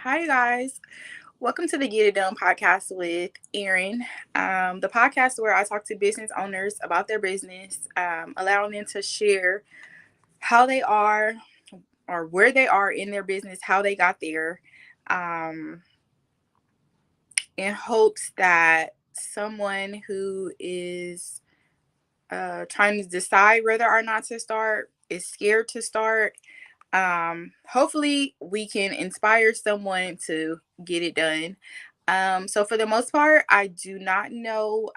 Hi, guys. Welcome to the Get It Done podcast with Erin, the podcast where I talk to business owners about their business, allowing them to share how they are or where they are in their business, how they got there, um, in hopes that someone who is trying to decide whether or not to start is scared to start. Hopefully, we can inspire someone to get it done. So, for the most part, I do not know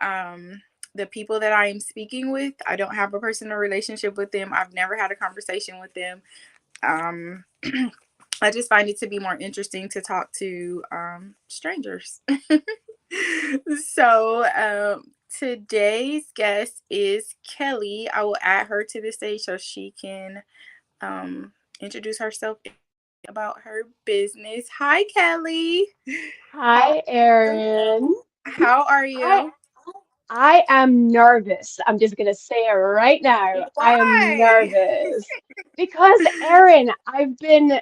the people that I am speaking with. I don't have a personal relationship with them. I've never had a conversation with them. Um, I just find it to be more interesting to talk to strangers. So, today's guest is Kelly. I will add her to the stage so she can um, introduce herself about her business. Hi, Kelly. Hi, Erin. How are I you? I am nervous. I'm just gonna say it right now. I am Why? nervous because Erin, I've been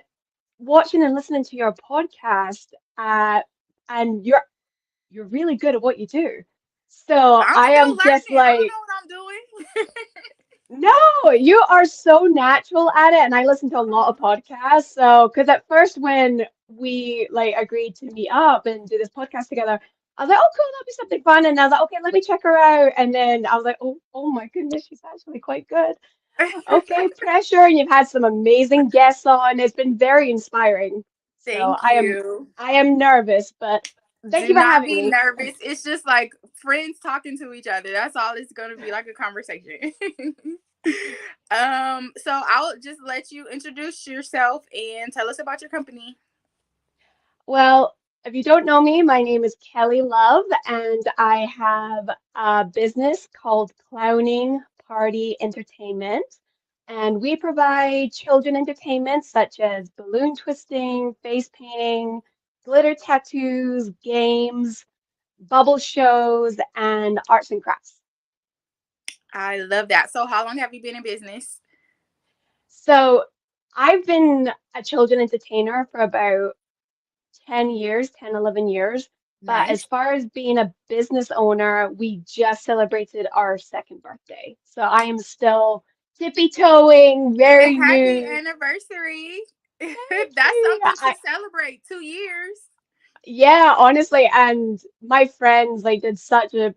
watching and listening to your podcast, and you're really good at what you do. So I'm I still am just learning. I don't like, know what I'm doing. no, you are so natural at it, and I listen to a lot of podcasts. So, because at first when we like agreed to meet up and do this podcast together, I was like, "Oh, cool, that'll be something fun." And I was like, "Okay, let me check her out." And then I was like, "Oh my goodness, she's actually quite good." Okay, pressure, and you've had some amazing guests on. It's been very inspiring. So Thank you. I am nervous, but thank Do you for not having be me. nervous. It's just like friends talking to each other. That's all it's going to be, like a conversation. So I'll just let you introduce yourself and tell us about your company. Well, if you don't know me, my name is Kelly Love, and I have a business called Clowning Party Entertainment. And we provide children entertainment such as balloon twisting, face painting, glitter tattoos, games, bubble shows, and arts and crafts. I love that. So how long have you been in business? So I've been a children entertainer for about 10 years, 10, 11 years. But as Nice. far as being a business owner, we just celebrated our second birthday. So I am still tippy toeing, And very happy new. anniversary. Thank That's you. something to celebrate. 2 years. Yeah, honestly, and my friends like did such a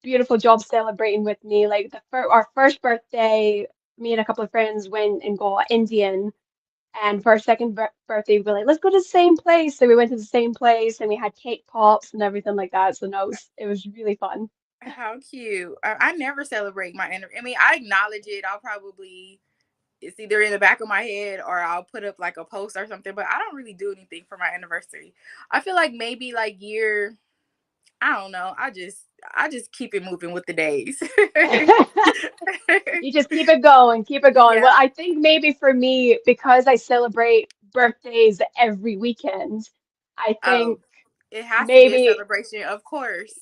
beautiful job celebrating with me. Like our first birthday, me and a couple of friends went and got Indian. And for our second birthday, we were like, let's go to the same place. So we went to the same place and we had cake pops and everything like that. So no, it was really fun. How cute. I never celebrate my anniversary. I mean, I acknowledge it. I'll probably, it's either in the back of my head or I'll put up like a post or something, but I don't really do anything for my anniversary. I feel like maybe like I don't know. I just keep it moving with the days. You just keep it going, keep it going. Yeah. Well, I think maybe for me, because I celebrate birthdays every weekend, I Oh, think it has to be a maybe, celebration, of course.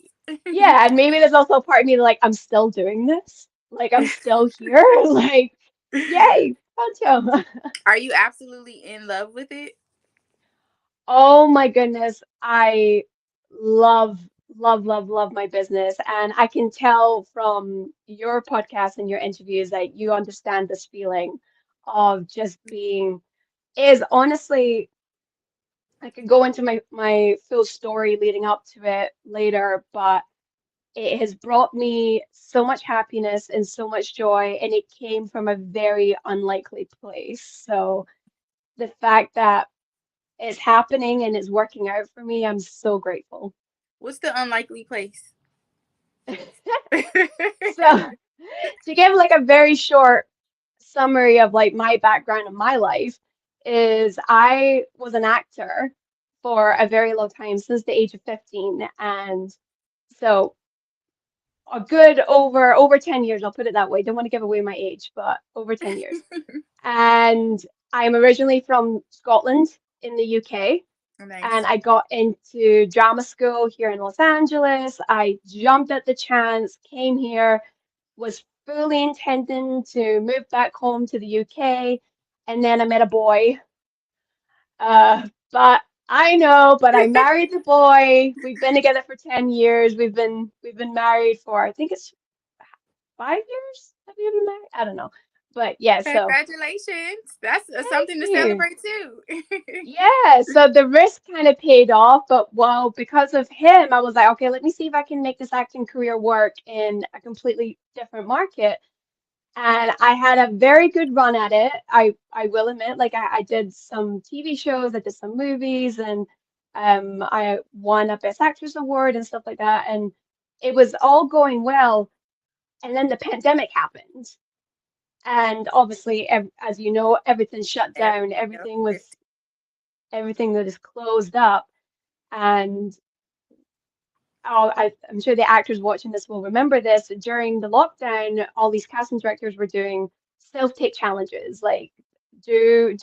yeah, and maybe there's also a part of me like I'm still doing this. Like I'm still here. Like, yay, Pancho. Are you absolutely in love with it? Oh my goodness, I love, love my business. And I can tell from your podcast and your interviews that you understand this feeling of just being, is honestly, I could go into my full story leading up to it later, but it has brought me so much happiness and so much joy, and it came from a very unlikely place. So the fact that it's happening and it's working out for me, I'm so grateful. What's the unlikely place? So, to give like a very short summary of like my background and my life, is I was an actor for a very long time since the age of 15, and so a good over 10 years, I'll put it that way. Don't want to give away my age, but over 10 years. And I'm originally from Scotland in the UK. And Nice. I got into drama school here in Los Angeles. I jumped at the chance, came here, was fully intending to move back home to the UK, and then I met a boy. But I know, but I married the boy. We've been together for 10 years. We've been married for I think it's 5 years. Have you been married? I don't know. But yeah, so Congratulations. That's thank something to you. celebrate too. Yeah, so the risk kind of paid off, but well, because of him, I was like, okay, let me see if I can make this acting career work in a completely different market. And I had a very good run at it. I will admit, like I did some TV shows, I did some movies, and I won a Best Actress award and stuff like that. And it was all going well. And then the pandemic happened, and obviously, as you know, everything shut down. Everything that is closed up. And I'm sure the actors watching this will remember this. During the lockdown, all these casting directors were doing self-tape challenges, like do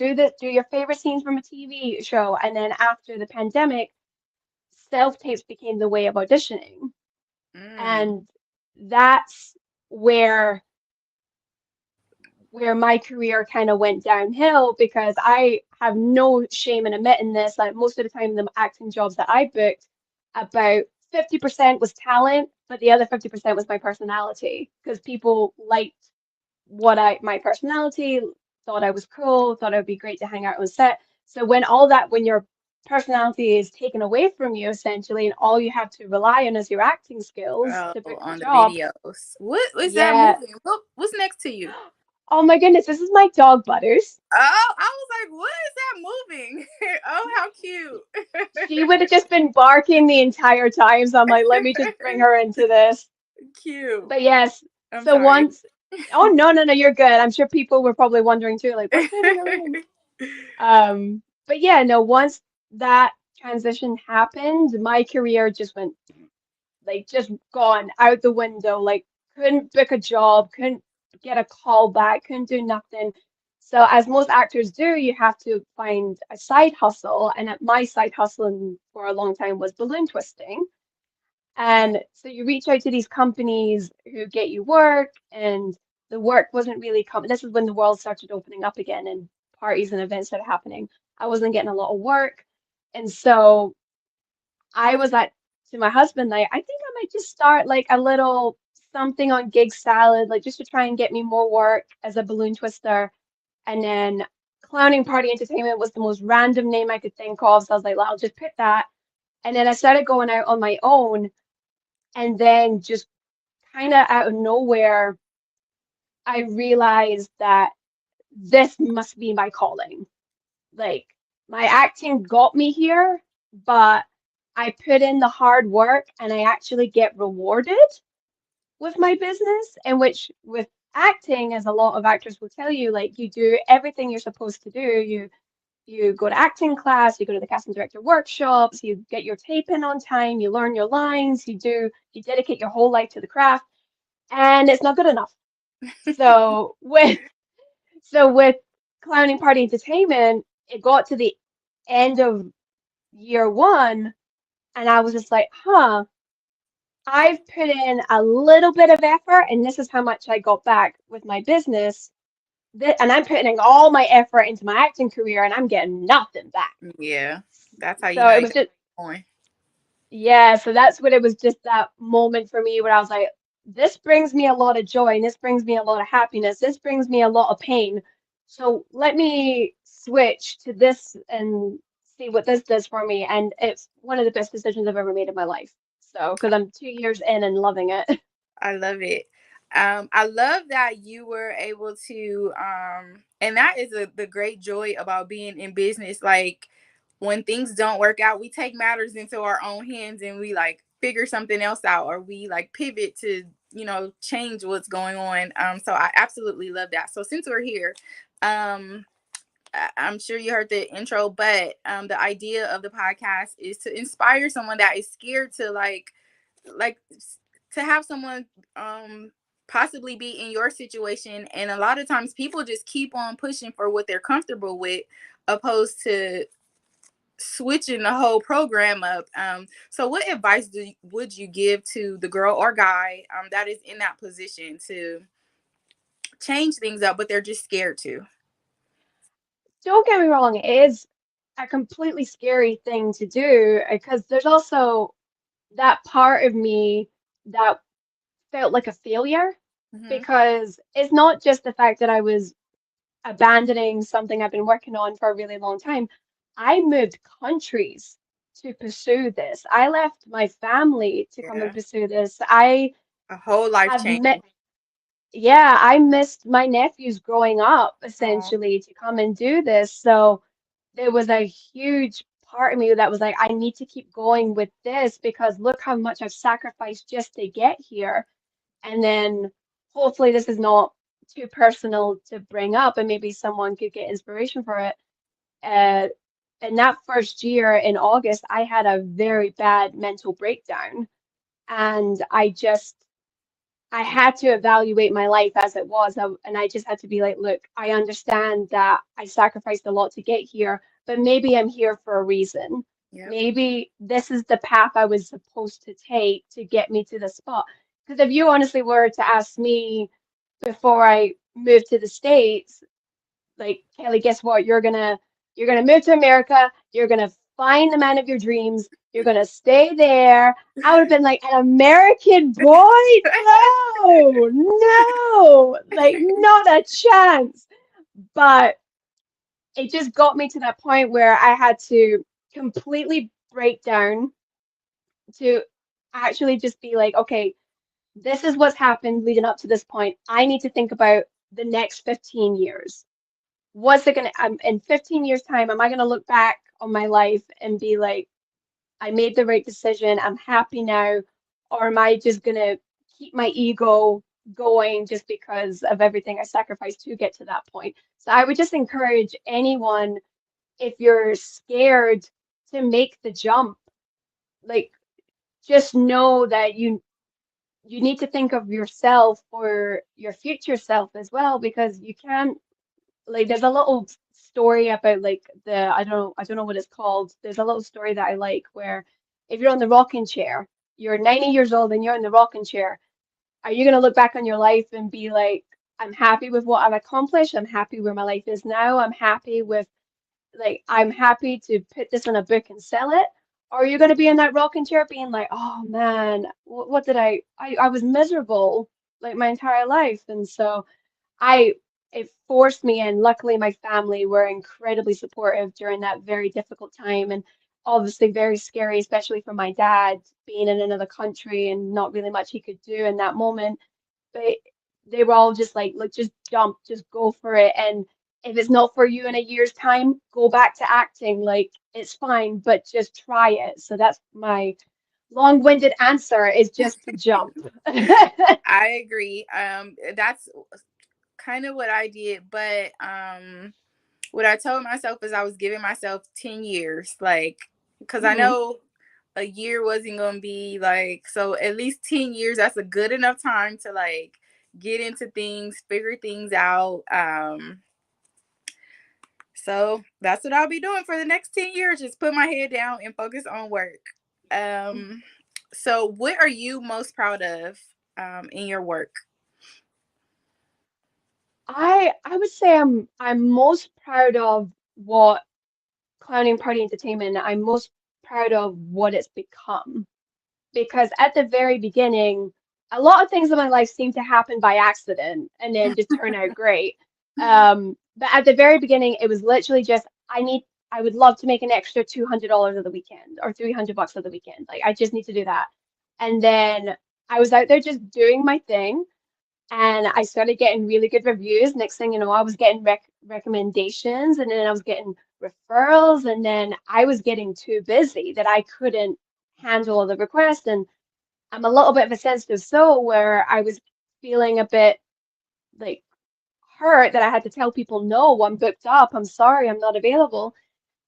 your favorite scenes from a TV show. And then after the pandemic, self-tapes became the way of auditioning. Mm. And that's where where my career kind of went downhill because I have no shame in admitting this. Like most of the time, the acting jobs that I booked, about 50% was talent, but the other 50% was my personality because people liked my personality, thought I was cool, thought it would be great to hang out on set. So when your personality is taken away from you essentially, and all you have to rely on is your acting skills Oh, to book the on the job, videos. What was that yeah. movie? What's next to you? Oh my goodness, this is my dog Butters. Oh, I was like, what is that moving? Oh, how She would have just been barking the entire time. So I'm like, let me just bring cute. her into this. Cute. But yes, I'm so sorry. once, oh no, no, no, you're good. I'm sure people were probably wondering too, like, what's moving around? But yeah, no, once that transition happened, my career just went like just gone out the window. Like couldn't book a job, couldn't get a call back, couldn't do nothing. So as most actors do, you have to find a side hustle. And my side hustle for a long time was balloon twisting. And so you reach out to these companies who get you work, and the work wasn't really coming. This is when the world started opening up again and parties and events started happening. I wasn't getting a lot of work. And so I was at to my husband, like, I think I might just start like a little something on Gig Salad, like just to try and get me more work as a balloon twister. And then Clowning Party Entertainment was the most random name I could think of. So I was like, well, I'll just pick that. And then I started going out on my own. And then just kind of out of nowhere, I realized that this must be my calling. Like, my acting got me here, but I put in the hard work and I actually get rewarded with my business, in which with acting, as a lot of actors will tell you, like you do everything you're supposed to do. You go to acting class, you go to the casting director workshops, you get your tape in on time, you learn your lines, you dedicate your whole life to the craft, and it's not good enough. So with Clowning Party Entertainment, it got to the end of year one, and I was just like, huh, I've put in a little bit of effort, and this is how much I got back with my business. And I'm putting in all my effort into my acting career, and I'm getting nothing back. Yeah, that's how you So know it you was got just, going. yeah, so that's what it was, just that moment for me where I was like, this brings me a lot of joy, and this brings me a lot of happiness. This brings me a lot of pain. So let me switch to this and see what this does for me. And it's one of the best decisions I've ever made in my life. So, because I'm 2 years in and loving it. I love it. I love that you were able to, and that is the great joy about being in business. Like when things don't work out, we take matters into our own hands and we like figure something else out, or we like pivot to, change what's going on. So I absolutely love that. So since we're here, um, I'm sure you heard the intro, but the idea of the podcast is to inspire someone that is scared to like to have someone possibly be in your situation. And a lot of times people just keep on pushing for what they're comfortable with, opposed to switching the whole program up. So what advice would you give to the girl or guy that is in that position to change things up, but they're just scared to? Don't get me wrong, it is. a completely scary thing to do because there's also that part of me that felt like a failure Hmm. because it's not just the fact that I was abandoning something I've been working on for a really long time. I moved countries to pursue this. I left my family to come and Yeah. pursue this. I A whole life have change. met, yeah, I missed my nephews growing up Oh, essentially to come and do this. So there was a huge part of me that was like, I need to keep going with this because look how much I've sacrificed just to get here. And then hopefully this is not too personal to bring up and maybe someone could get inspiration for it. Uh, in that first year in August, I had a very bad mental breakdown and I had to evaluate my life as it was. And I just had to be like, look, I understand that I sacrificed a lot to get here, but maybe I'm here for a reason. yep. Maybe this is the path I was supposed to take to get me to the spot. Because if you honestly were to ask me before I moved to the States, like, Kelly, guess what? You're gonna move to America. You're gonna find the man of your dreams. You're gonna stay there. I would have been like, an American boy? No, no, like not a chance. But it just got me to that point where I had to completely break down to actually just be like, okay, this is what's happened leading up to this point. I need to think about the next 15 years. What's it gonna, in 15 years' time, am I gonna look back on my life and be like, I made the right decision, I'm happy now, or am I just gonna keep my ego going just because of everything I sacrificed to get to that point? So I would just encourage anyone, if you're scared to make the jump, like just know that you need to think of yourself or your future self as well because you can't like there's a little story about like the I don't know what it's called. There's a little story that I like where if you're on the rocking chair, you're 90 years old and you're in the rocking chair, are you going to look back on your life and be like, I'm happy with what I've accomplished, I'm happy where my life is now, I'm happy with like I'm happy to put this in a book and sell it? Or are you going to be in that rocking chair being like, oh man, what did I was miserable like my entire life. And so I it forced me, and luckily my family were incredibly supportive during that very difficult time, and obviously very scary, especially for my dad being in another country and not really much he could do in that moment. But they were all just like, look, just jump, just go for it. And if it's not for you in a year's time, go back to acting. Like it's fine, but just try it. So that's my long-winded answer is just to jump. I agree. That's kind of what I did, but what I told myself is I was giving myself 10 years, like, because I Mhm. know a year wasn't going to be like, so at least 10 years, that's a good enough time to like get into things, figure things out. So that's what I'll be doing for the next 10 years, just put my head down and focus on work. Um, so what are you most proud of in your work? I would say I'm most proud of what clowning party entertainment. I'm most proud of what it's become because at the very beginning, a lot of things in my life seem to happen by accident and then just turn out great. But at the very beginning, it was literally just I would love to make an extra $200 of the weekend or $300 of the weekend. Like I just need to do that. And then I was out there just doing my thing and I started getting really good reviews. Next thing you know, I was getting recommendations, and then I was getting referrals, and then I was getting too busy that I couldn't handle all the requests. And I'm a little bit of a sensitive soul where I was feeling a bit like hurt that I had to tell people, no, I'm booked up. I'm sorry, I'm not available.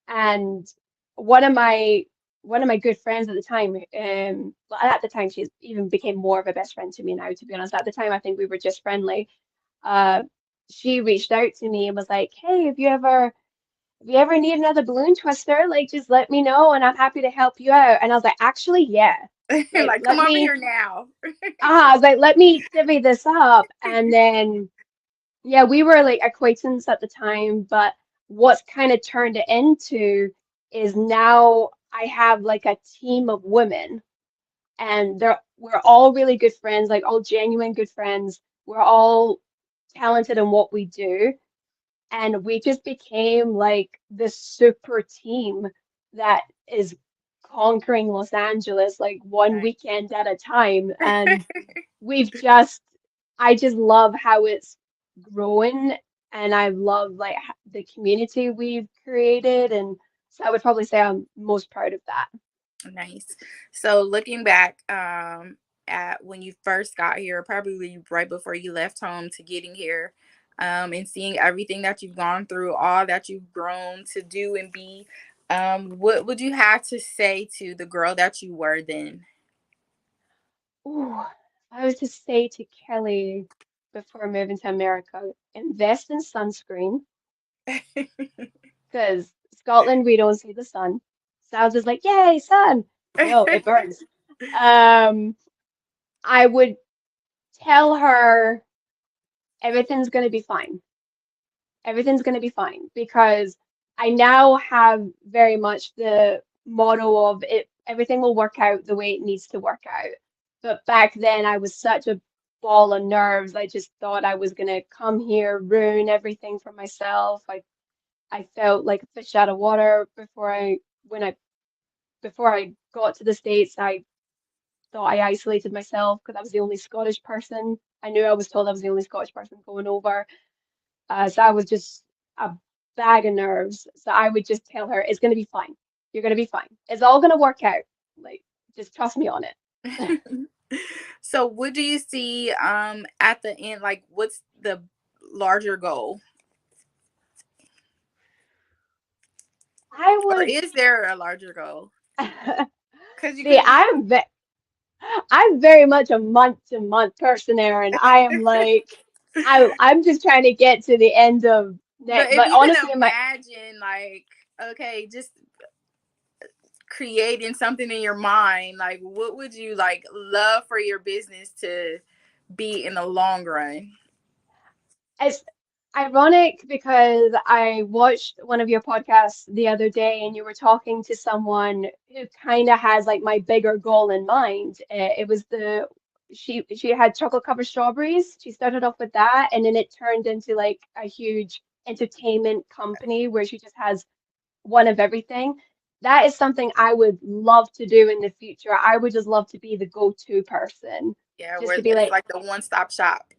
And one of my one of my good friends at the time, well, at the time she even became more of a best friend to me now, to be honest. At the time, I think we were just friendly. uh, she reached out to me and was like, "Hey, if you ever need another balloon twister, like just let me know and I'm happy to help you out." And I was like, "Actually, yeah. Like Like, come let over me here now. I was like, let me divvy this up." And then yeah, we were like acquaintance at the time, but what's kind of turned it into is now I have like a team of women, and we're all really good friends, like all genuine good friends. We're all talented in what we do, and we just became like this super team that is conquering Los Angeles like one weekend at a time. And we've just, I just love how it's growing, and I love like the community we've created, and so I would probably say I'm most proud of that. Nice. So looking back at when you first got here, probably right before you left home to getting here, and seeing everything that you've gone through, all that you've grown to do and be, what would you have to say to the girl that you were then? Ooh, I was to say to Kelly before moving to America, invest in sunscreen, because Scotland we don't see the sun. South is like, yay, sun. No, it burns. Um, I would tell her everything's gonna be fine. Everything's gonna be fine, because I now have very much the motto of it, everything will work out the way it needs to work out. But back then I was such a ball of nerves. I just thought I was gonna come here, ruin everything for myself. I felt like a fish out of water when I before I got to the States. I thought I isolated myself because I was the only Scottish person. I knew I was told I was the only Scottish person going over. So I was just a bag of nerves. So I would just tell her, it's going to be fine. You're going to be fine. It's all going to work out. Like, just trust me on it. So what do you see at the end? Like, what's the larger goal? I Or would is there a larger goal? Because you see, could be, I'm very much a month to month person, Erin. I am like, I'm just trying to get to the end of but next. if But you can honestly, in my imagine, like, okay, just creating something in your mind, like, what would you like love for your business to be in the long run? It's ironic because I watched one of your podcasts the other day, and you were talking to someone who kind of has like my bigger goal in mind. It was she had chocolate covered strawberries. She started off with that, and then it turned into like a huge entertainment company where she just has one of everything. That is something I would love to do in the future. I would just love to be the go-to person, Yeah, just where to be it's like, like the one-stop shop.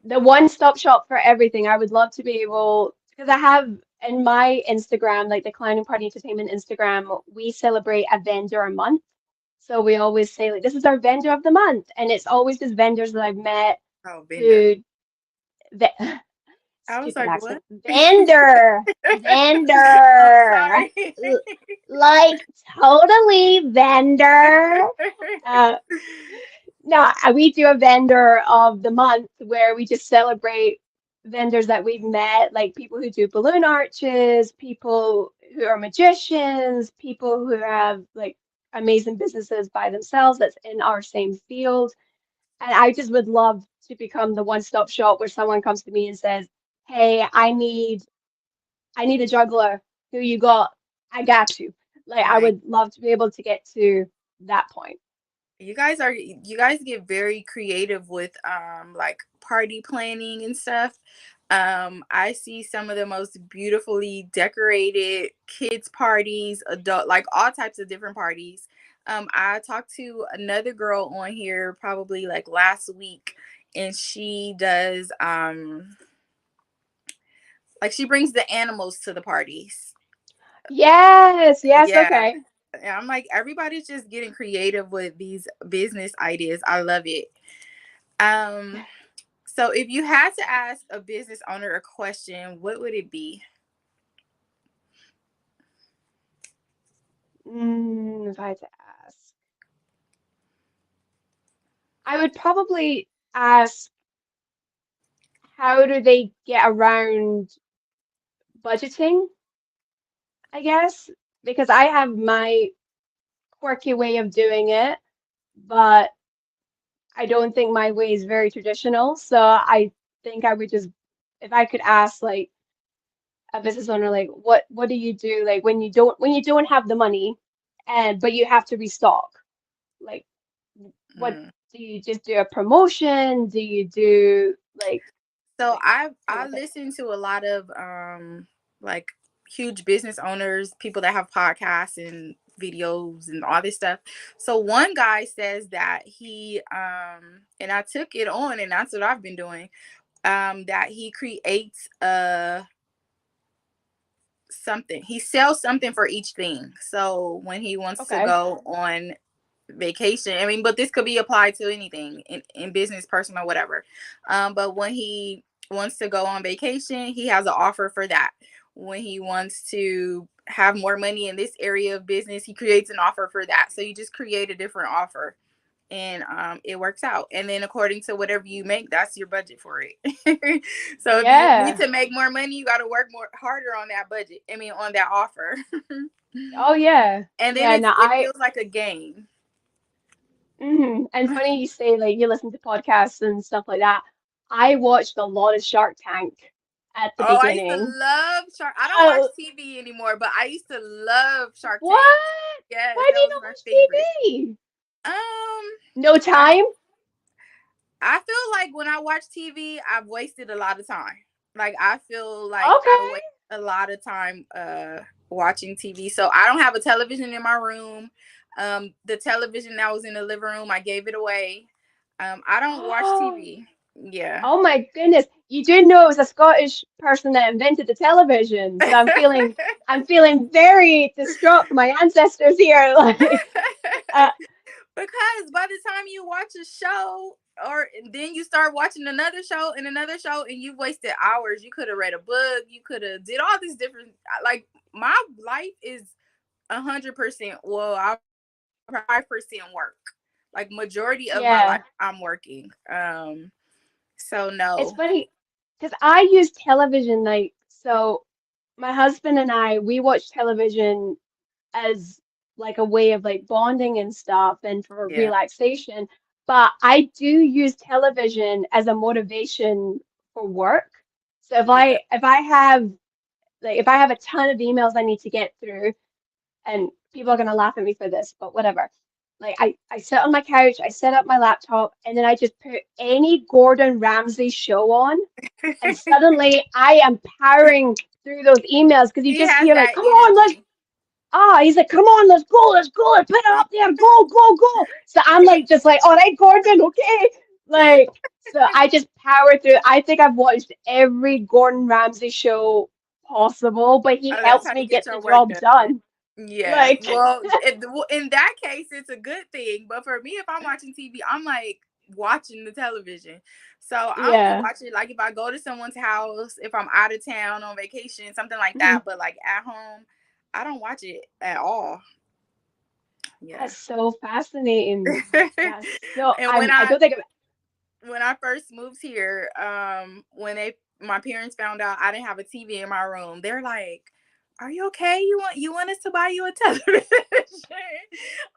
the one-stop shop for everything. I would love to be able, because I have in my Instagram, like the Clown and Party Entertainment Instagram, we celebrate a vendor a month. So we always say like this is our vendor of the month, and it's always just vendors that I've met Oh, vendor. who the I was stupid like, accent. what? Vendor, I'm vendor, sorry. L- like totally vendor. Uh, no, we do a vendor of the month where we just celebrate vendors that we've met, like people who do balloon arches, people who are magicians, people who have like amazing businesses by themselves that's in our same field. And I just would love to become the one-stop shop where someone comes to me and says, "Hey, I need a juggler. Who you got? I got you." Like I Nice. would love to be able to get to that point. You guys get very creative with like party planning and stuff. I see some of the most beautifully decorated kids parties, adult, like all types of different parties. I talked to another girl on here probably like last week, and she does like she brings the animals to the parties. Yes, yes, Yeah. okay. And I'm like, everybody's just getting creative with these business ideas. I love it. Um, so if you had to ask a business owner a question, what would it be? If I had to ask, I would probably ask how do they get around budgeting, I guess, because I have my quirky way of doing it, but I don't think my way is very traditional. So I think I would just, if I could ask, like, a business owner, like what do you do like when you don't have the money and but you have to restock? Like what Mm. do you just do a promotion? Do you do So like I kind of thing? listen to a lot of like huge business owners, people that have podcasts and videos and all this stuff. So one guy says that he and I took it on, and that's what I've been doing. That he creates something. He sells something for each thing. So when he wants to Okay. go on vacation, I mean, but this could be applied to anything in business, personal, whatever. But when he wants to go on vacation, he has an offer for that. When he wants to have more money in this area of business, he creates an offer for that. So you just create a different offer, and it works out. And then according to whatever you make, that's your budget for it. So if you need Yeah. to make more money, you got to work more harder on that budget. I mean, on that offer. Oh yeah. And then Yeah. No, it feels like a game. and funny you say like you listen to podcasts and stuff like that. I watched a lot of Shark Tank at the Oh, I used to beginning. love Shark. I don't watch Oh, TV anymore, but I used to love Shark Tank. what? Yes, Why do that you was not my watch favorite. TV? Um, No I time? I feel like when I watch TV, I've wasted a lot of time. Like I feel like I Okay. waste a lot of time watching TV. So I don't have a television in my room. The television that was in the living room, I gave it away. I don't watch Oh, TV. Yeah. oh my goodness. You do know it was a Scottish person that invented the television. So I'm feeling very distraught for my ancestors here. Like, uh, Because by the time you watch a show, or then you start watching another show and another show, and you've wasted hours. You could have read a book, you could have did all these different, like my life is 100%, well, I 5% work. Like majority of my life yeah. I'm working. So It's no. funny because I use television like so my husband and we watch television as like a way of like bonding and stuff and for Yeah. relaxation. But I do use television as a motivation for work. So Yeah. if I have a ton of emails I need to get through, and people are gonna laugh at me for this, but whatever. Like I sit on my couch, I set up my laptop, and then I just put any Gordon Ramsay show on, and suddenly I am powering through those emails because you He just has hear like, that come on, let's energy. he's like, come on, let's go, let's put it up there, go, go, go. So I'm like, just like, all right, Gordon, okay. Like, so I just power through. I think I've watched every Gordon Ramsay show possible, but he Oh, that's helps how you me get get your the work job done. done. Yeah. Like, Well, in that case, it's a good thing. But for me, if I'm watching TV, I'm like watching the television. So I only yeah. watch it like if I go to someone's house, if I'm out of town on vacation, something like that. Mhm. But like at home, I don't watch it at all. Yeah. That's so fascinating. That's so, And when I I don't think first moved here, when they my parents found out I didn't have a TV in my room, they're like, "Are you okay? You want us to buy you a television?"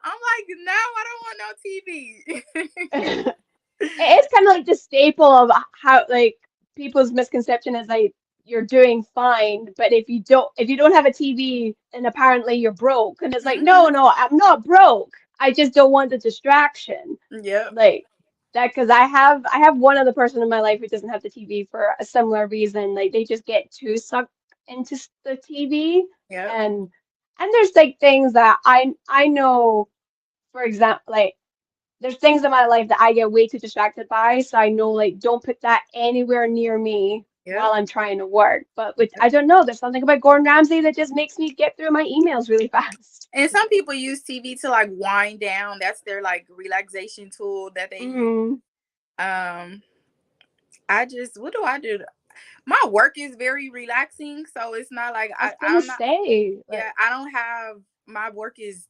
I'm like, "No, I don't want no TV." of, it's kind of like the staple of how like people's misconception is like you're doing fine, but if you don't have a TV, then apparently you're broke. And it's like, Mhm. no, I'm not broke. I just don't want the distraction. Yep. Like that because I have one other person in my life who doesn't have the TV for a similar reason. Like they just get too sucked into the TV Yep. and there's like things that I know, for example, like there's things in my life that I get way too distracted by, so I know like don't put that anywhere near me while Yep. I'm trying to work. But with Yep. I don't know, there's something about Gordon Ramsay that just makes me get through my emails really fast. And some people use TV to like wind down. That's their like relaxation tool that they use. Mm, Um, I just what do I do? My work is very relaxing, so it's not like I was gonna I'm not. say, Yeah, like, I don't have my work is.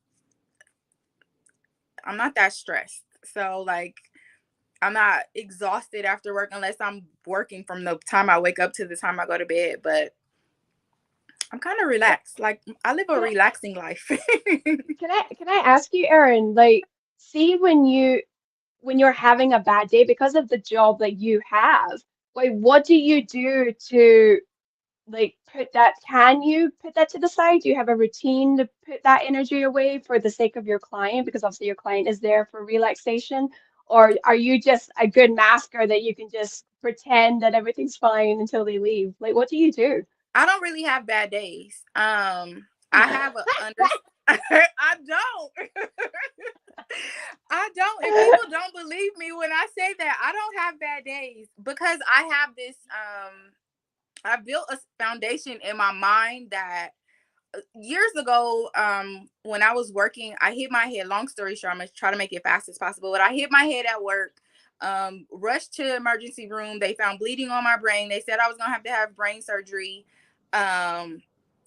I'm not that stressed, so like I'm not exhausted after work unless I'm working from the time I wake up to the time I go to bed. But I'm kind of relaxed. Like I live a can I relaxing life. can I ask you, Erin, like, see when you're having a bad day because of the job that you have, like, what do you do to like can you put that to the side? Do you have a routine to put that energy away for the sake of your client? Because obviously your client is there for relaxation. Or are you just a good masker that you can just pretend that everything's fine until they leave? Like, what do you do? I don't really have bad days. I have a under. I don't. I don't. And people don't believe me when I say that. I don't have bad days because I have this. I built a foundation in my mind that years ago, when I was working, I hit my head. Long story short, I'm gonna try to make it fast as possible. But I hit my head at work. Rushed to emergency room. They found bleeding on my brain. They said I was gonna have to have brain surgery.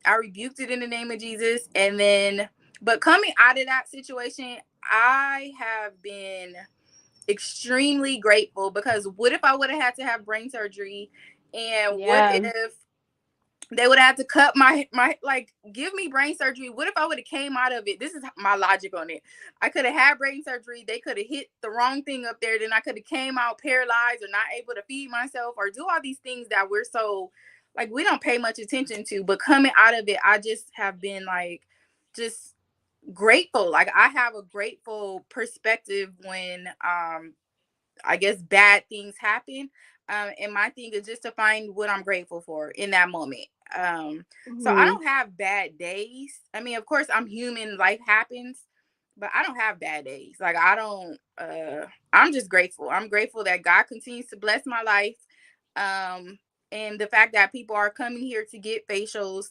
I rebuked it in the name of Jesus, and then, but coming out of that situation, I have been extremely grateful because what if I would have had to have brain surgery, and what Yeah. if they would have to cut my like give me brain surgery? What if I would have came out of it? This is my logic on it. I could have had brain surgery. They could have hit the wrong thing up there. Then I could have came out paralyzed or not able to feed myself or do all these things that we're so like we don't pay much attention to. But coming out of it, I just have been like just grateful. Like I have a grateful perspective when I guess bad things happen. And my thing is just to find what I'm grateful for in that moment. So I Hmm. don't have bad days. I mean, of course, I'm human, life happens, but I don't have bad days. Like, I don't, I'm just grateful. I'm grateful that God continues to bless my life. And the fact that people are coming here to get facials.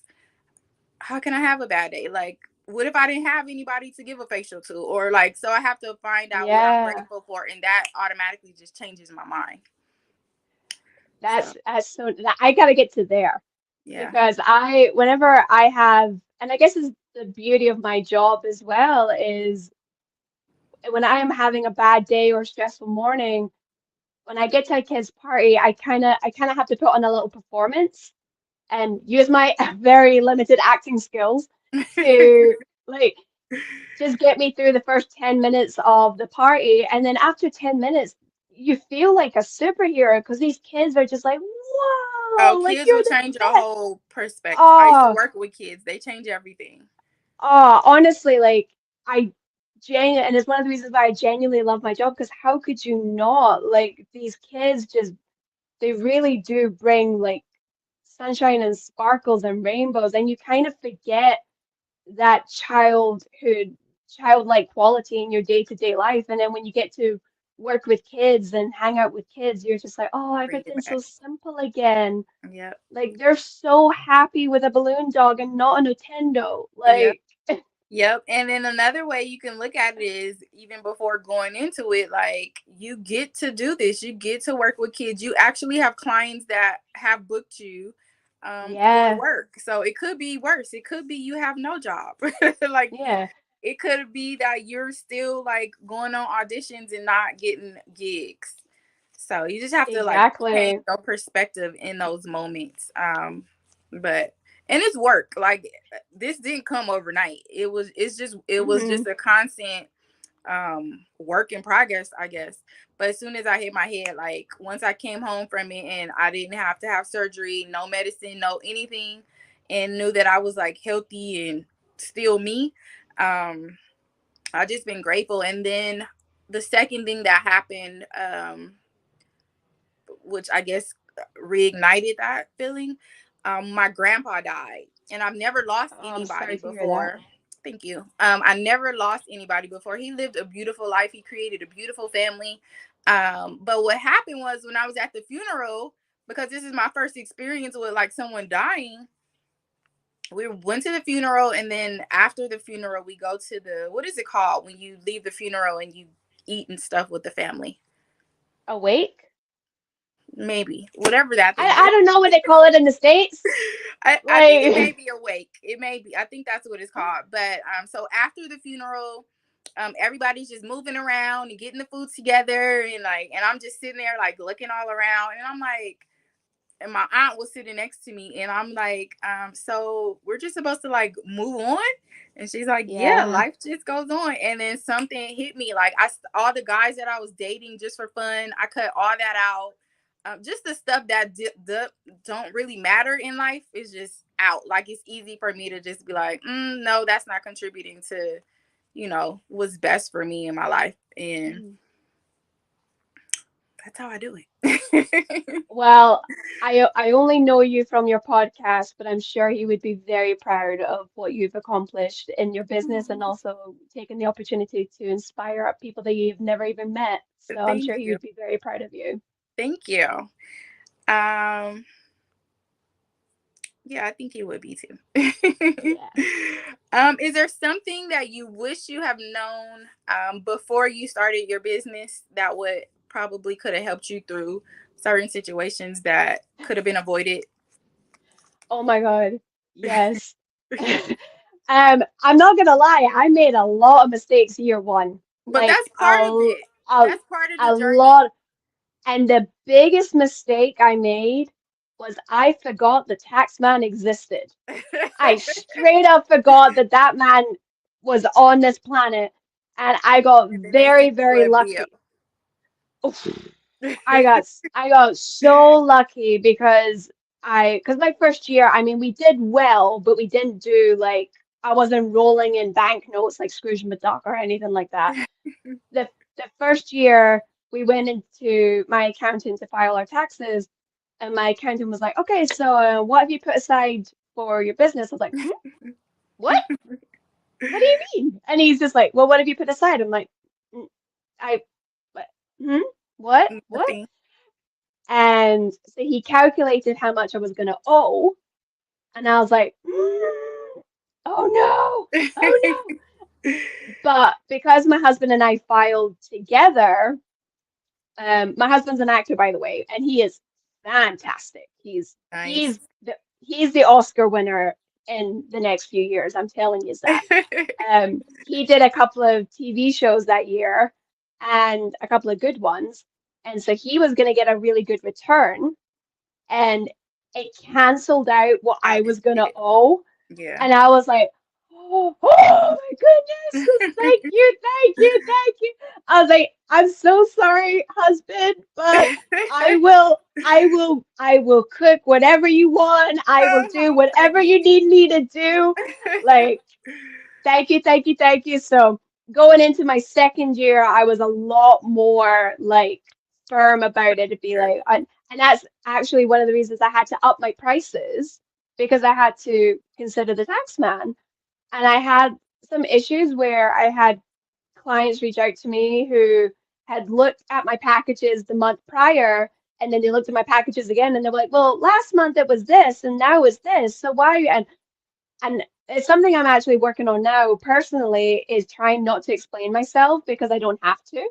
How can I have a bad day? Like, what if I didn't have anybody to give a facial to? Or like, so I have to find out what I'm Yeah. grateful for, and that automatically just changes my mind. So That's so that I gotta get to there yeah. because whenever I have, and I guess is the beauty of my job as well is when I am having a bad day or stressful morning, when I get to a kid's party, I kind of have to put on a little performance and use my very limited acting skills to like just get me through the first 10 minutes of the party. And then after 10 minutes, you feel like a superhero because these kids are just like, Oh, wow, like kids you're will the change your best. whole perspective. I used to Oh, work with kids. They change everything. honestly, like I and it's one of the reasons why I genuinely love my job because how could you not? Like these kids just, they really do bring like sunshine and sparkles and rainbows, and you kind of forget that childlike quality in your day-to-day life. And then when you get to work with kids and hang out with kids, you're just like, oh, Bring it everything's so back. simple again. Yep. Like they're so happy with a balloon dog and not a Nintendo. Yep. Like, Yep. And then another way you can look at it is even before going into it, like you get to do this. You get to work with kids. You actually have clients that have booked you for yeah, work. So it could be worse. It could be you have no job. Like yeah, it could be that you're still like going on auditions and not getting gigs. So you just have to like change exactly. your perspective in those moments. But and it's work. Like this didn't come overnight. It was Hmm. just a constant work in progress, I guess. But as soon as I hit my head, like once I came home from it and I didn't have to have surgery, no medicine, no anything, and knew that I was like healthy and still me, um, I just been grateful. And then the second thing that happened, which I guess reignited that feeling. My grandpa died, and I've never lost Oh, I'm anybody sorry to hear that. before. Thank you. I never lost anybody before. He lived a beautiful life. He created a beautiful family. But what happened was when I was at the funeral, because this is my first experience with like someone dying. We went to the funeral, and then after the funeral, we go to the what is it called when you leave the funeral and you eat and stuff with the family? Awake? Maybe whatever that thing I is. don't know what they call it in the States. I think it may Like, be awake. It may be. I think that's what it's called. But so after the funeral, everybody's just moving around and getting the food together, and like, and I'm just sitting there like looking all around, and I'm like, and my aunt was sitting next to me, and I'm like, so we're just supposed to like move on, and she's like, yeah, yeah, life just goes on, and then something hit me, like all the guys that I was dating just for fun, I cut all that out. just the stuff that don't really matter in life is just out. Like it's easy for me to just be like, no, that's not contributing to, what's best for me in my life, and Mhm. that's how I do it. Well, I only know you from your podcast, but I'm sure you would be very proud of what you've accomplished in your business and also taking the opportunity to inspire people that you've never even met. So I'm Thank sure he you, would be very proud of you. thank you. Um, yeah, I think he would be too. Yeah. Is there something that you wish you have known before you started your business that would probably could have helped you through certain situations that could have been avoided? Oh my God. Yes. I'm not gonna lie, I made a lot of mistakes year one. But Like that's part of it. a, That's part of the a journey. lot. And the biggest mistake I made was I forgot the tax man existed. I straight up forgot that that man was on this planet, and I got And then they very, sent you very a bill. lucky. Oof. I got so lucky because because my first year, I mean, we did well, but we didn't do like I wasn't rolling in banknotes like Scrooge McDuck or anything like that. The the first year we went into my accountant to file our taxes, and my accountant was like, "Okay, so what have you put aside for your business?" I was like, "Hmm? What? What do you mean?" And he's just like, "Well, what have you put aside?" I'm like, "Mm, I, what? Hmm? What? What?" Nothing. And so he calculated how much I was gonna owe, and I was like, "Oh no, oh no!" But because my husband and I filed together, my husband's an actor, by the way, and he is fantastic. Nice. He's the Oscar winner in the next few years. I'm telling you that. He did a couple of TV shows that year and a couple of good ones, and so he was going to get a really good return, and it canceled out what I Out was his going to shit. owe, Yeah. and I was like, oh my goodness, thank you, thank you, thank you. I was like, I'm so sorry, husband, but I will cook whatever you want. I will do Oh, whatever thanks. you need me to do. Like, thank you, thank you, thank you. So going into my second year, I was a lot more like firm about it to be like, and that's actually one of the reasons I had to up my prices because I had to consider the tax man. And I had some issues where I had clients reach out to me who had looked at my packages the month prior, and then they looked at my packages again, and they were like, "Well, last month it was this, and now it's this. So why?" And it's something I'm actually working on now personally is trying not to explain myself because I don't have to.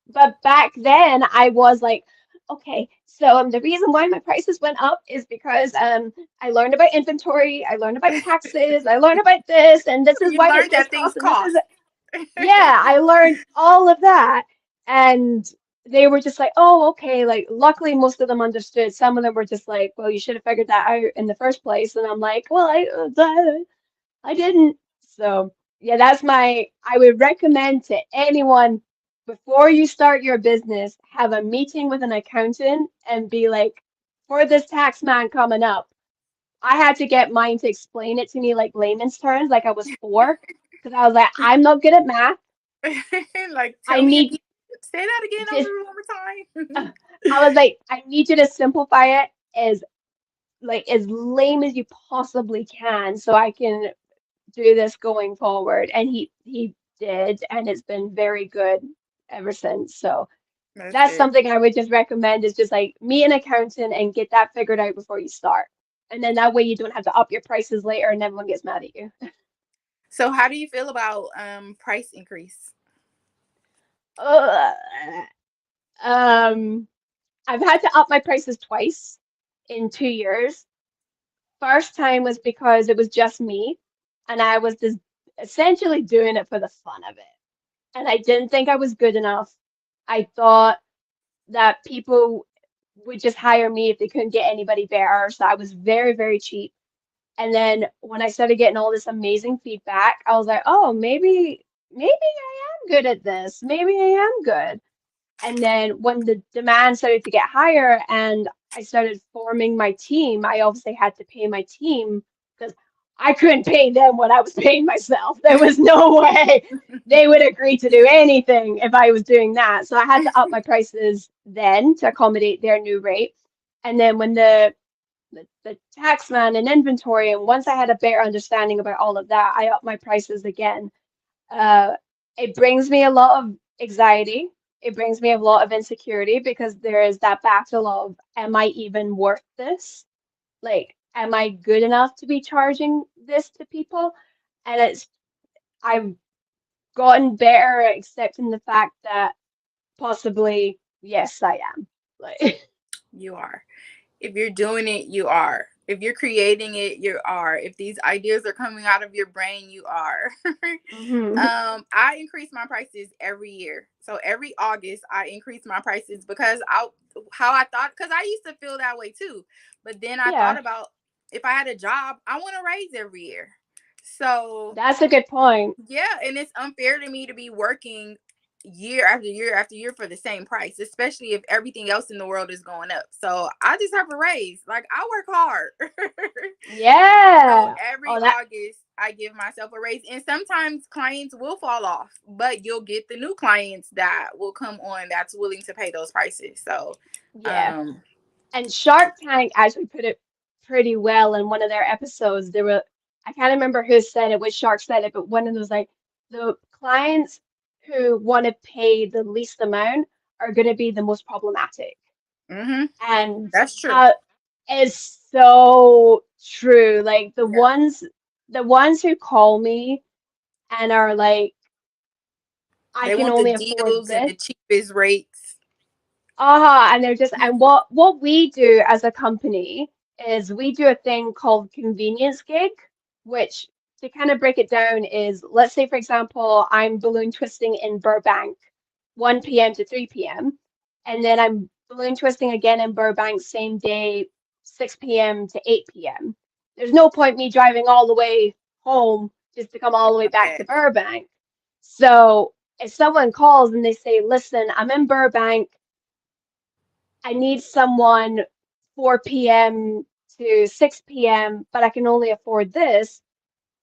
But back then I was like, okay, so the reason why my prices went up is because I learned about inventory, I learned about taxes, I learned about this, and this is You why did learned this that things cost, and this is cost. yeah, I learned all of that. And they were just like, oh, okay. Like, luckily, most of them understood. Some of them were just like, well, you should have figured that out in the first place. And I'm like, well, I didn't. So, yeah, I would recommend to anyone before you start your business, have a meeting with an accountant and be like, for this tax man coming up, I had to get mine to explain it to me like layman's terms, like I was four, because I was like, I'm not good at math. Like, I tell me need again. Say that again just, over one more time. I was like, I need you to simplify it as like as lame as you possibly can, so I can do this going forward. And he did, and it's been very good ever since. So That's that's it. something I would just recommend is just like meet an accountant and get that figured out before you start. And then that way you don't have to up your prices later and everyone gets mad at you. So, how do you feel about price increase? Ugh. Um, I've had to up my prices twice in 2 years. First time was because it was just me, and I was just essentially doing it for the fun of it. And I didn't think I was good enough. I thought that people would just hire me if they couldn't get anybody better. So I was very, very cheap. And then when I started getting all this amazing feedback, I was like, oh, maybe I am good at this. Maybe I am good. And then when the demand started to get higher and I started forming my team, I obviously had to pay my team because I couldn't pay them what I was paying myself. There was no way they would agree to do anything if I was doing that. So I had to up my prices then to accommodate their new rate. And then when the tax man and inventory, and once I had a better understanding about all of that, I upped my prices again. uh, it brings me a lot of anxiety. It brings me a lot of insecurity because there is that battle of, am I even worth this? Like, am I good enough to be charging this to people? And I've gotten better at accepting the fact that possibly, yes, I am. Like, You are. If you're doing it, you are. If you're creating it, you are. If these ideas are coming out of your brain, you are. hmm I increase my prices every year. So every August, I increase my prices because how I thought, because I used to feel that way too. But then I thought yeah, about, if I had a job, I want a raise every year. So that's a good point. yeah, and it's unfair to me to be working year after year after year for the same price, especially if everything else in the world is going up. So I just have a raise. Like, I work hard. So Yeah. every Oh, that, August I give myself a raise. And sometimes clients will fall off, but you'll get the new clients that will come on that's willing to pay those prices. So yeah. um And Shark Tank actually put it pretty well in one of their episodes. There were, I can't remember who said it, which shark said it, but one of them was like, the clients who want to pay the least amount are going to be the most problematic. mhm, And that's true. uh, it's so true. Like Yeah. the ones who call me and are like, I They can want the only afford deals and this. the cheapest rates. And they're just, and what we do as a company is we do a thing called convenience gig, which, to kind of break it down, is, let's say for example I'm balloon twisting in Burbank 1 p.m. to 3 p.m., and then I'm balloon twisting again in Burbank same day 6 p.m. to 8 p.m. There's no point me driving all the way home just to come all the way back to Okay. Burbank. So if someone calls and they say, listen, I'm in Burbank, I need someone 4 p.m. to 6 p.m., but I can only afford this,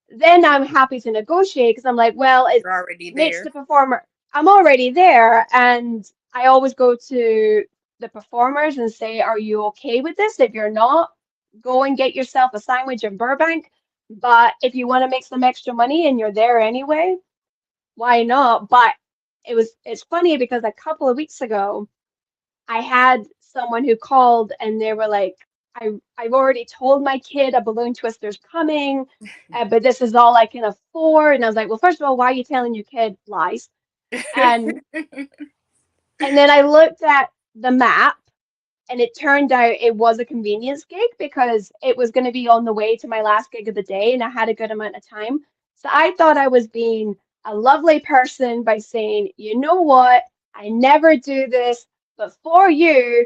then I'm happy to negotiate because I'm like, well, it You're already makes there. the performer, I'm already there. And I always go to the performers and say, are you okay with this? If you're not, go and get yourself a sandwich in Burbank. But if you want to make some extra money and you're there anyway, why not? But it's funny because a couple of weeks ago, I had someone who called and they were like, I've already told my kid a balloon twister's coming, but this is all I can afford. And I was like, well, first of all, why are you telling your kid lies? And and then I looked at the map and it turned out it was a convenience gig because it was going to be on the way to my last gig of the day and I had a good amount of time. So I thought I was being a lovely person by saying, you know what? I never do this, but for you,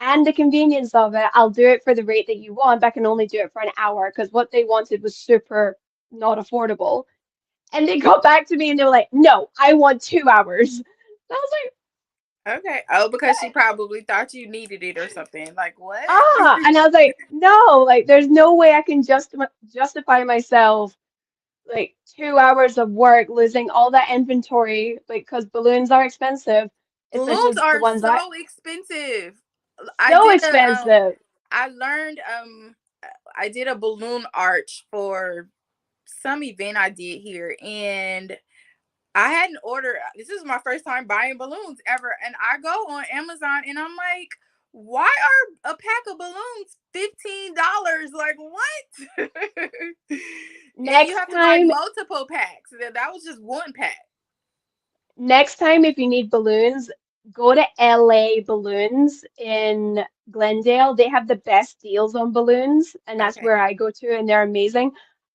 and the convenience of it, I'll do it for the rate that you want, but I can only do it for an hour because what they wanted was super not affordable. And they got back to me and they were like, no, I want 2 hours. And I was like, Okay. Oh, because she what? probably thought you needed it or something. Like, what? And I was like, no, like there's no way I can justify myself like 2 hours of work losing all that inventory, like because balloons are expensive, Balloons especially the are ones that so expensive. I so did a expensive. I learned I did a balloon arch for some event I did here, and I hadn't ordered. This is my first time buying balloons ever, and I go on Amazon and I'm like, why are a pack of balloons $15? Like, what? And you Next have to buy time multiple packs. That was just one pack. Next time, if you need balloons, go to LA Balloons in Glendale. They have the best deals on balloons, and that's Okay. where I go to, and they're amazing.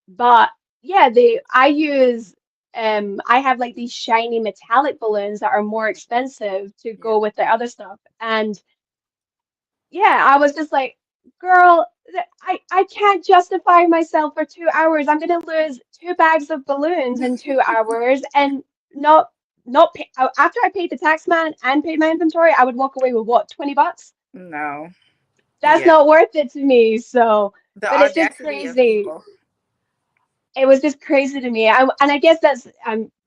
But yeah, I use I have like these shiny metallic balloons that are more expensive to Yeah. go with the other stuff. And yeah, I was just like, girl, I can't justify myself for 2 hours. I'm gonna lose two bags of balloons in 2 hours and not. not pay, after I paid the tax man and paid my inventory, I would walk away with what, $20? No. That's Yeah. not worth it to me. So, The but it's just audacity of crazy. people. It was just crazy to me. And I guess that's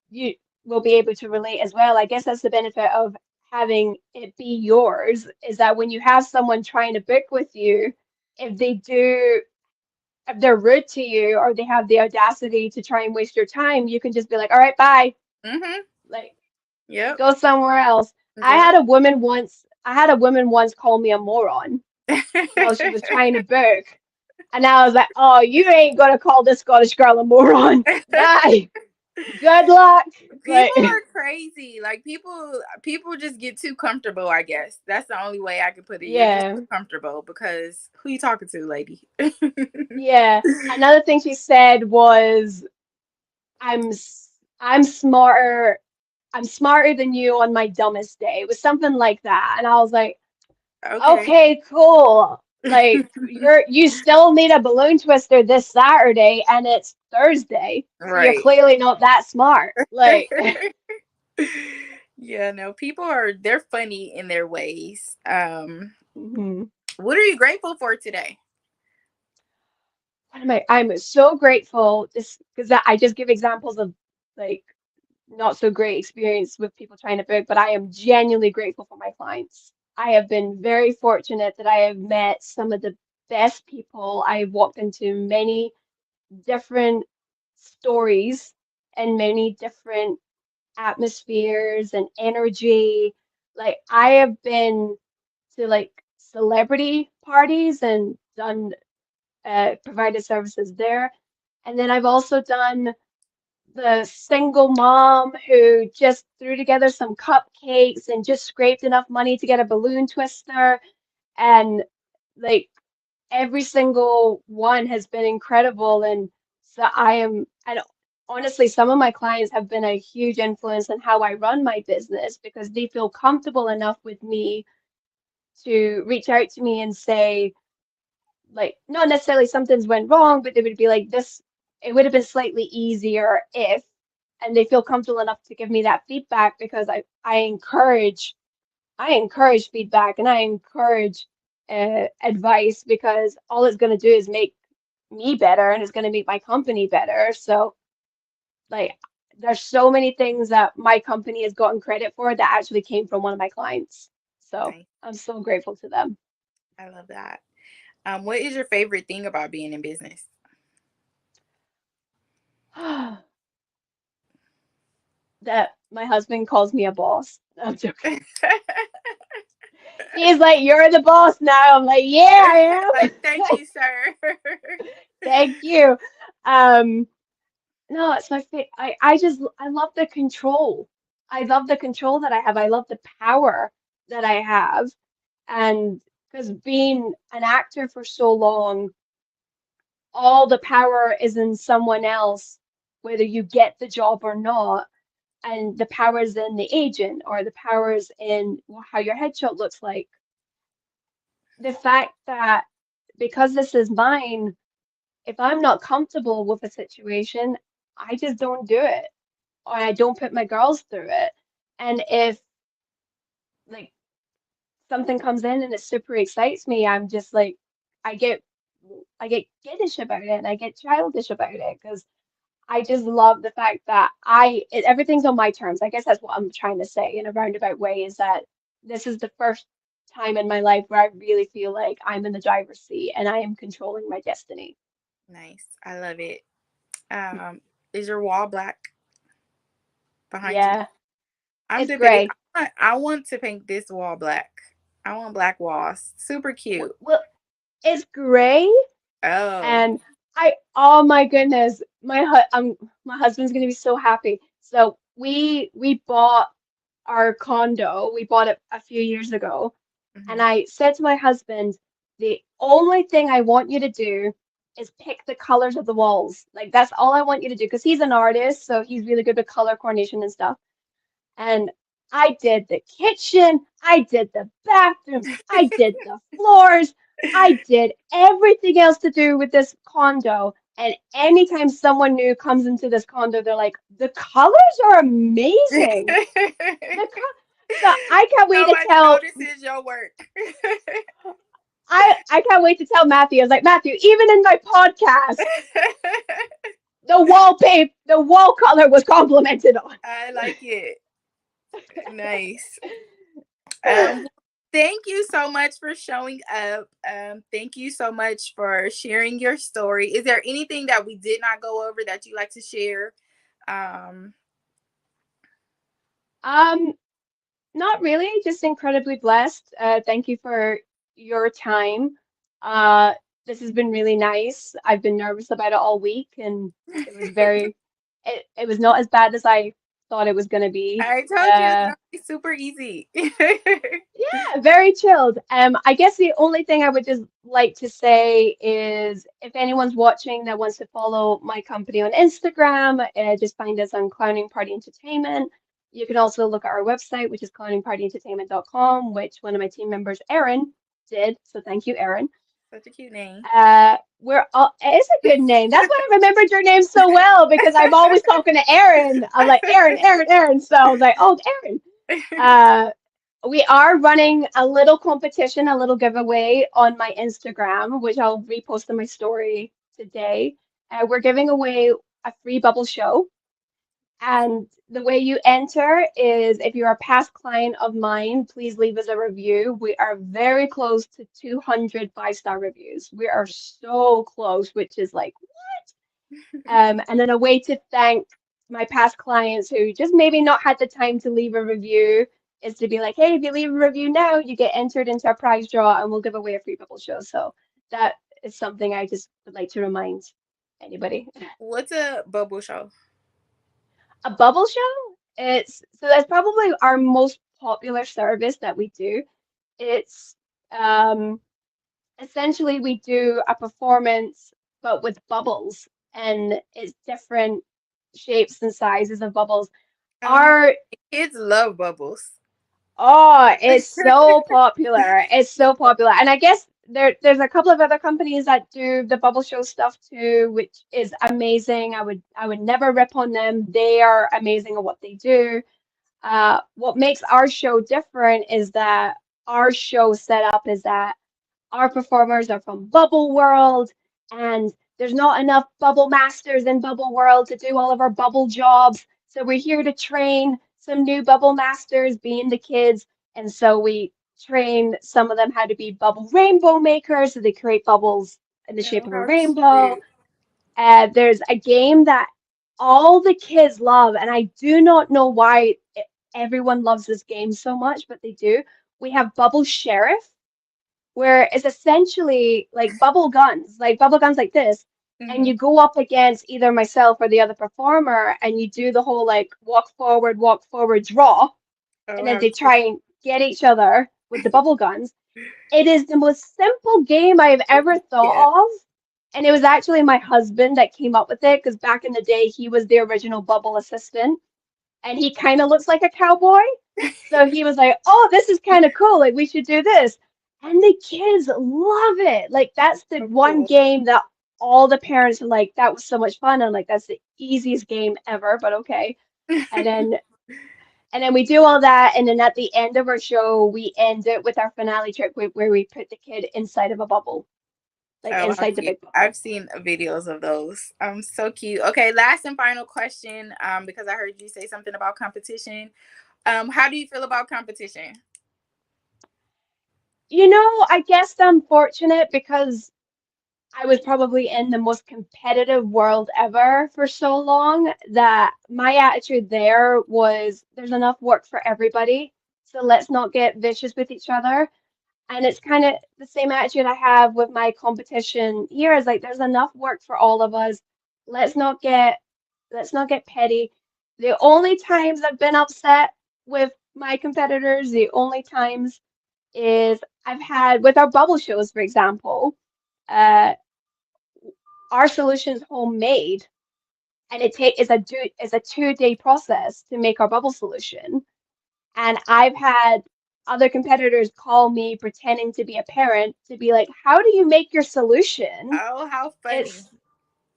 you will be able to relate as well. I guess that's the benefit of having it be yours is that when you have someone trying to book with you, if they do if they're rude to you or they have the audacity to try and waste your time, you can just be like, all right, bye. Mhm. Like Yep. go somewhere else. Yep. I had a woman once call me a moron while she was trying to book. And I was like, oh, you ain't gonna call this Scottish girl a moron. Bye. Good luck. People Like, are crazy. Like people just get too comfortable, I guess. That's the only way I can put it. You're just yeah, too comfortable because who you talking to, lady? yeah. Another thing she said was, I'm smarter. I'm smarter than you on my dumbest day. It was something like that. And I was like, Okay. okay, cool. Like you still need a balloon twister this Saturday and it's Thursday. So you're Right. clearly not that smart. Like, Yeah, no, they're funny in their ways. mhm. What are you grateful for today? What am I? I'm so grateful just because I just give examples of like not so great experience with people trying to book, but I am genuinely grateful for my clients. I have been very fortunate that I have met some of the best people. I've walked into many different stories and many different atmospheres and energy. Like I have been to like celebrity parties and done provided services there. And then I've also done the single mom who just threw together some cupcakes and just scraped enough money to get a balloon twister. And like every single one has been incredible. And so and honestly, some of my clients have been a huge influence on how I run my business because they feel comfortable enough with me to reach out to me and say, like, not necessarily something's went wrong, but they would be like, this, it would have been slightly easier if, and they feel comfortable enough to give me that feedback because I encourage feedback and I encourage advice because all it's going to do is make me better and it's going to make my company better. So, like, there's so many things that my company has gotten credit for that actually came from one of my clients. So, Nice. I'm so grateful to them. I love that. What is your favorite thing about being in business? That my husband calls me a boss. No, I'm joking. He's like, "You're the boss now." I'm like, "Yeah, I Like, thank am." you, sir. Thank you. Um, no, it's my fa I love the control. I love the control that I have. I love the power that I have. And because being an actor for so long, all the power is in someone else, whether you get the job or not. And the power is in the agent or the power is in how your headshot looks like. The fact that because this is mine, if I'm not comfortable with a situation, I just don't do it or I don't put my girls through it. And if like something comes in and it super excites me, I'm just like I get I get kiddish about it and I get childish about it because I just love the fact that everything's on my terms. I guess that's what I'm trying to say in a roundabout way is that this is the first time in my life where I really feel like I'm in the driver's seat and I am controlling my destiny. Nice. I love it. Is your wall black behind you? Yeah, I'm it's debating. gray. I want to paint this wall black. I want black walls. Super cute. Well, it's gray, Oh. and oh my goodness, my husband's gonna be so happy. So we bought our condo. We bought it a few years ago, and Hmm. I said to my husband, the only thing I want you to do is pick the colors of the walls. Like that's all I want you to do because he's an artist, so he's really good with color coordination and stuff. And I did the kitchen, I did the bathrooms, I did the floors, I did everything else to do with this condo. And anytime someone new comes into this condo, they're like, the colors are amazing. The so I can't wait to Nobody tell notices your work. I can't wait to tell Matthew. I was like, Matthew, even in my podcast, the wall color was complimented on. I like it. Nice. Well, thank you so much for showing up. Thank you so much for sharing your story. Is there anything that we did not go over that you like to share? Um, Um, Not really, just incredibly blessed. Thank you for your time. Uh, this has been really nice. I've been nervous about it all week, and it was very, it was not as bad as I thought it was going to be. I told you it's gonna be super easy. Yeah, very chilled. I guess the only thing I would just like to say is if anyone's watching that wants to follow my company on Instagram, just find us on Clowning Party Entertainment. You can also look at our website, which is clowningpartyentertainment.com, which one of my team members, Erin, did. So thank you, Erin. Such a cute name. We're all, it is a good name. That's why I remembered your name so well because I'm always talking to Erin. I'm like, Erin, Erin, Erin. So I was like, oh, Erin. Uh, we are running a little competition, a little giveaway on my Instagram, which I'll repost in my story today. We're giving away a free bubble show. And the way you enter is if you're a past client of mine, please leave us a review. We are very close to 200 five-star reviews. We are so close, which is like, and then a way to thank my past clients who just maybe not had the time to leave a review is to be like, hey, if you leave a review now, you get entered into our prize draw and we'll give away a free bubble show. So that is something I just would like to remind anybody. What's a bubble show? A bubble show? That's probably our most popular service that we do. It's um essentially we do a performance but with bubbles and it's different shapes and sizes of bubbles. Oh my, Our kids love bubbles. it's so popular. It's so popular. And I guess there's a couple of other companies that do the bubble show stuff too, which is amazing. I would never rip on them. They are amazing at what they do. What makes our show different is that our show setup is that our performers are from Bubble World, and there's not enough Bubble Masters in Bubble World to do all of our bubble jobs. So we're here to train some new Bubble Masters, being the kids. And so we train some of them how to be bubble rainbow makers. So they create bubbles in the shape Oh, of a how rainbow. cute. There's a game that all the kids love, and I do not know why everyone loves this game so much, but they do. We have Bubble Sheriff where it's essentially like bubble guns like this, and Hmm. you go up against either myself or the other performer, and you do the whole like walk forward, draw, Oh, and then how they cute. try and get each other with the bubble guns. It is the most simple game I've ever Yeah. thought of. And it was actually my husband that came up with it because back in the day, he was the original bubble assistant and he kind of looks like a cowboy. So he was like, "Oh, this is kind of cool. Like we should do this." And the kids love it. Like that's the So one cool. game that all the parents are like, "That was so much fun." And like that's the easiest game ever, but okay. And then and then we do all that, and then at the end of our show, we end it with our finale trick where we put the kid inside of a bubble, like Oh, how inside the cute. big I've bubble. seen videos of those. So cute. Okay, last and final question. Because I heard you say something about competition. How do you feel about competition? I guess I'm fortunate because I was probably in the most competitive world ever for so long that my attitude there was there's enough work for everybody. So let's not get vicious with each other. And it's kind of the same attitude I have with my competition here is like there's enough work for all of us. Let's not get let's not get petty. The only times I've been upset with my competitors, the only times is I've had with our bubble shows, for example. Uh, our solution's homemade, and it's a 2-day process to make our bubble solution. And I've had other competitors call me pretending to be a parent to be like, "How do you make your solution?" Oh, how It's funny.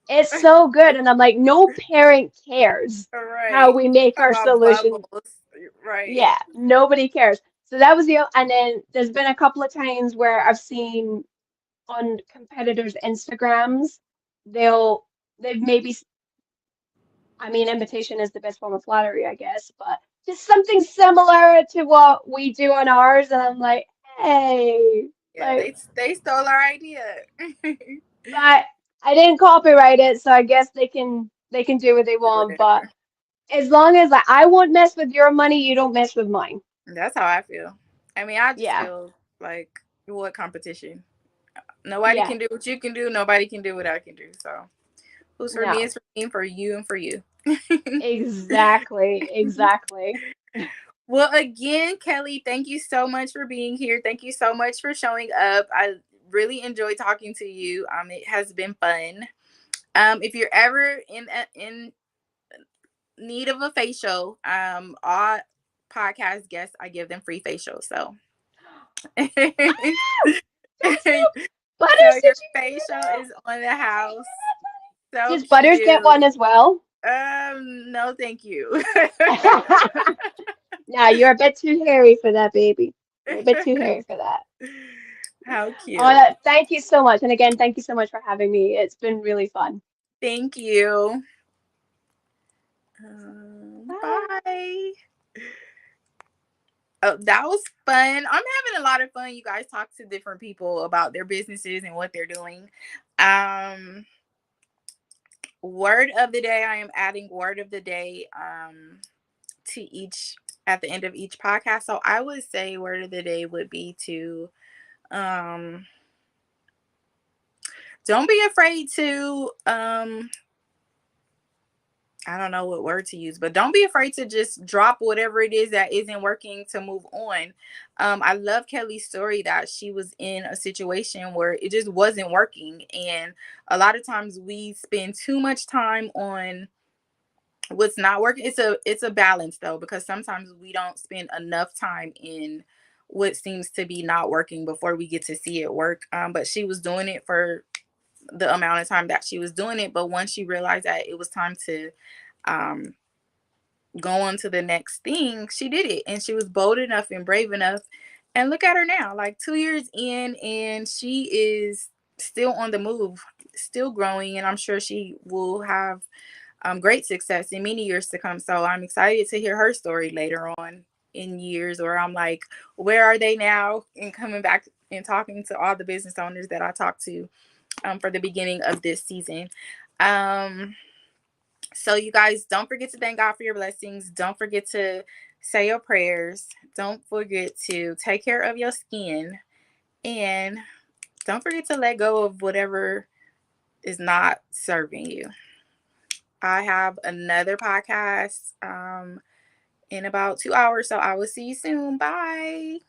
It's so good. And I'm like, no parent cares how Right. we make Talk our about solution. bubbles. Right. Yeah, nobody cares. So that was and then there's been a couple of times where I've seen on competitors' Instagrams, they'll, they've maybe, I mean, imitation is the best form of flattery, I guess, but just something similar to what we do on ours. And I'm like, hey, Yeah, like, they stole our idea. but I didn't copyright it, so I guess they can do what they Do want. But whatever. as long as like I won't mess with your money, you don't mess with mine. That's how I feel. I mean, I just Yeah, feel like what competition? Nobody yeah, can do what you can do. Nobody can do what I can do. So who's for me no, is for me, for you, and for you. exactly, exactly. Well, again, Kelly, thank you so much for being here. Thank you so much for showing up. I really enjoyed talking to you. It has been fun. If you're ever in need of a facial, all podcast guests, I give them free facials. So, Oh, that's so. so Butters, your did you hear facial is on the house. that? So Does Butters get cute. one as well? No, thank you. Nah, you're a bit too hairy for that, baby. You're a bit too hairy for that. How Oh, cute. thank you so much. And again, thank you so much for having me. It's been really fun. Thank you. Bye. Bye. Oh, that was fun. I'm having a lot of fun. You guys talk to different people about their businesses and what they're doing. Um, Word of the day. I am adding word of the day to each at the end of each podcast. So I would say word of the day would be to um don't be afraid to I don't know what word to use, but don't be afraid to just drop whatever it is that isn't working to move on. I love Kelly's story that she was in a situation where it just wasn't working. And a lot of times we spend too much time on what's not working. It's a balance though, because sometimes we don't spend enough time in what seems to be not working before we get to see it work. But she was doing it for the amount of time that she was doing it. But once she realized that it was time to um, go on to the next thing, she did it. And she was bold enough and brave enough. And look at her now, like 2 years in, and she is still on the move, still growing. And I'm sure she will have great success in many years to come. So I'm excited to hear her story later on in years, where I'm like, where are they now? And coming back and talking to all the business owners that I talked to for the beginning of this season. Um, so you guys, don't forget to thank God for your blessings. Don't forget to say your prayers. Don't forget to take care of your skin. And don't forget to let go of whatever is not serving you. I have another podcast in about 2 hours. So I will see you soon. Bye.